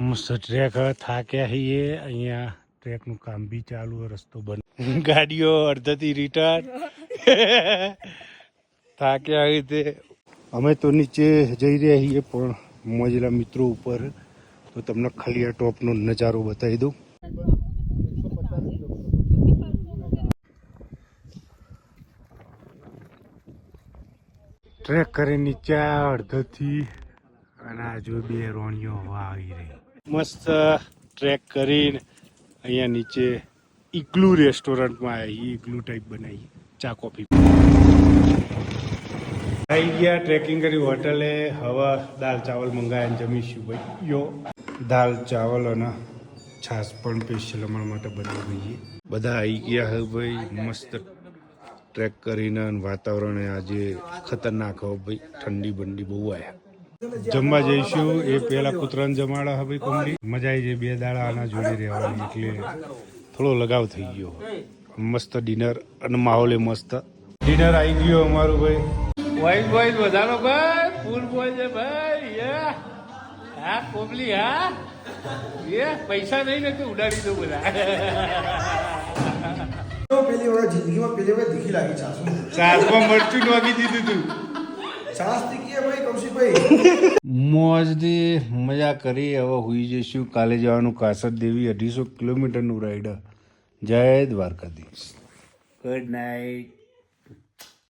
મસ્ત ટ્રેક થાક્યા છીએ અહીંયા ટ્રેકનું કામ બી ચાલુ રસ્તો બંધ ગાડીઓ અડધાથી રિટર્ન થાક્યા હોય તે અમે તો નીચે જઈ રહ્યા છીએ પણ મોજેલા મિત્રો ઉપર તો તમને ખાલી આ ટોપનો નજારો બતાવી દઉં ટ્રેક કરી નીચે અડધાથી અને આ જો બે રોણીઓ હવા આવી રહી મસ્ત ટ્રેક કરીને અહીંયા નીચે ઇગ્લુ રેસ્ટોરન્ટમાં આવી ઇગ્લુ ટાઈપ બનાવી ચા કોફી આવી ગયા ટ્રેકિંગ કરી હોટલે હવે દાલ ચાવલ મંગાવ્યા જમીશું ભાઈ યો દાલ ચાવલ અને છાશ પણ સ્પેશિયલ અમારા માટે બનાવી દઈએ બધા આવી ગયા હવે ભાઈ મસ્ત ટ્રેક કરીને વાતાવરણ આજે ખતરનાક હોય ભાઈ ઠંડી બંડી બહુ આવ્યા જમવા જઈશું એ પેલા કૂતરાને જમાડા હવે કમલી મજા આવી જાય બે દાડા આના જોડે રહેવાની એટલે થોડો લગાવ થઈ ગયો મસ્ત ડિનર અને માહોલે મસ્ત ડિનર આવી ગયો અમારું ભાઈ વાઈટ વાઈટ બધાનો ભાઈ ફૂલ બોય છે ભાઈ હા કોમલી હા એ પૈસા નહીં ને ઉડાડી દો બધા પેલી વાર જિંદગીમાં પેલી વાર દીખી લાગી ચાસમાં મરચું નોખી દીધું તું છાસ દીખી ભાઈ કૌશિકભાઈ મોજથી મજા કરી હવે હોઈ જઈશું કાલે જવાનું કાસર દેવી 250 કિલોમીટરનું રાઈડ જય દ્વારકાધીશ ગુડ નાઇટ